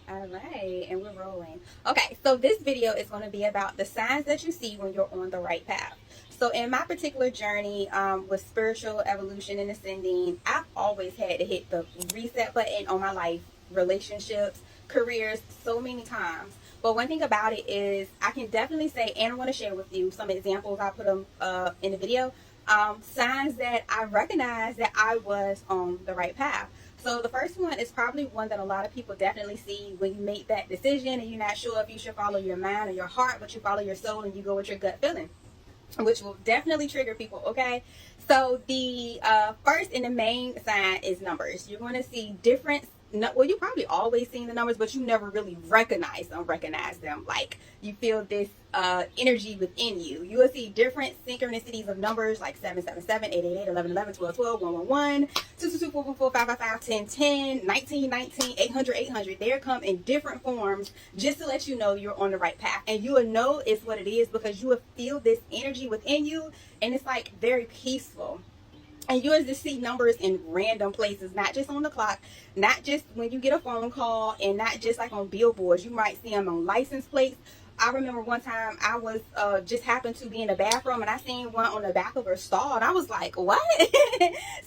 All right, and we're rolling. Okay, so this video is going to be about the signs that you see when you're on the right path. So in my particular journey with spiritual evolution and ascending, I've always had to hit the reset button on my life, relationships, careers, so many times. But one thing about it is I can definitely say, and I want to share with you some examples. I put them in the video. Signs that I recognize that I was on the right path. So the first one is probably one that a lot of people definitely see when you make that decision and you're not sure if you should follow your mind or your heart, but you follow your soul and you go with your gut feeling, which will definitely trigger people. Okay, so the first and the main sign is numbers. You're going to see different, well, you probably always seen the numbers, but you never really recognize them. Like you feel this energy within you. You will see different synchronicities of numbers like 777, 888, 1111, 1212, 111, 222, 444, 555, 1010, 1919, 800, 800. They come in different forms just to let you know you're on the right path. And you will know it's what it is because you will feel this energy within you, and it's like very peaceful. And you just see numbers in random places, not just on the clock, not just when you get a phone call, and not just like on billboards. You might see them on license plates. I remember one time I was just happened to be in the bathroom and I seen one on the back of her stall and I was like, what?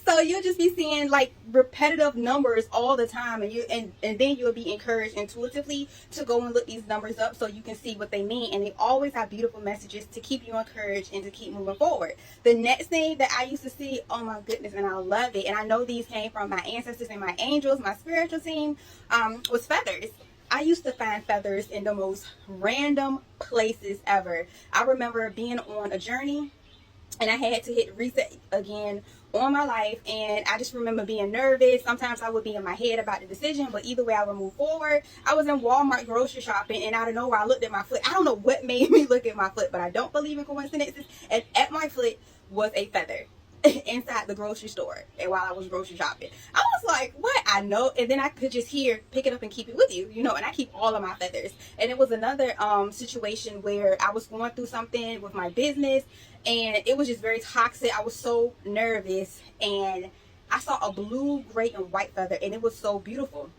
So you'll just be seeing like repetitive numbers all the time, and then you'll be encouraged intuitively to go and look these numbers up so you can see what they mean. And they always have beautiful messages to keep you encouraged and to keep moving forward. The next thing that I used to see, oh my goodness, and I love it, and I know these came from my ancestors and my angels, my spiritual team, was feathers. I used to find feathers in the most random places ever. I remember being on a journey and I had to hit reset again on my life, and I just remember being nervous. Sometimes I would be in my head about the decision, but either way I would move forward. I was in Walmart grocery shopping, and out of nowhere I looked at my foot. I don't know what made me look at my foot, but I don't believe in coincidences, and at my foot was a feather inside the grocery store. And while I was grocery shopping, I was like, what? I know. And then I could just hear, pick it up and keep it with you, and I keep all of my feathers. And it was another situation where I was going through something with my business, and it was just very toxic. I was so nervous, and I saw a blue, gray, and white feather, and it was so beautiful.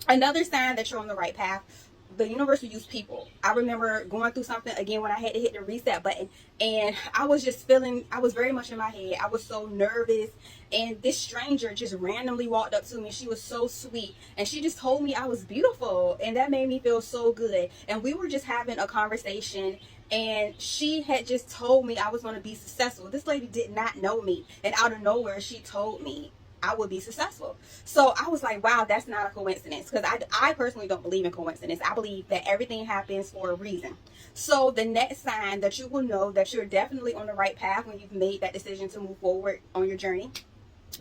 Another sign that you're on the right path, the universe will use people. I remember going through something again when I had to hit the reset button, and I was just feeling, I was very much in my head. I was so nervous, and this stranger just randomly walked up to me. She was so sweet, and she just told me I was beautiful, and that made me feel so good. And we were just having a conversation, and she had just told me I was going to be successful. This lady did not know me, and out of nowhere she told me I would be successful. So I was like, wow, that's not a coincidence, because I personally don't believe in coincidence. I believe that everything happens for a reason. So the next sign that you will know that you're definitely on the right path when you've made that decision to move forward on your journey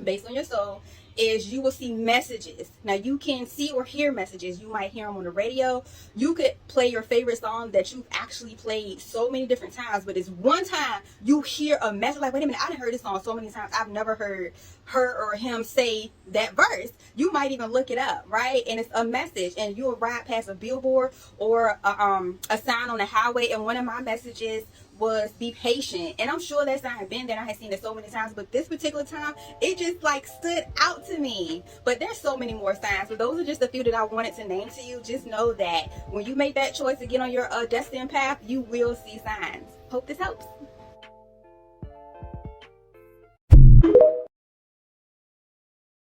based on your soul is you will see messages. Now you can see or hear messages. You might hear them on the radio. You could play your favorite song that you've actually played so many different times, but it's one time you hear a message like, wait a minute, I done heard this song so many times, I've never heard her or him say that verse. You might even look it up, right? And it's a message, and you'll ride past a billboard or a sign on the highway, and one of my messages was be patient. And I'm sure that sign had been there, I had seen it so many times, but this particular time it just like stood out to me. But there's so many more signs, but those are just a few that I wanted to name to you. Just know that when you make that choice to get on your destined path, you will see signs. Hope this helps.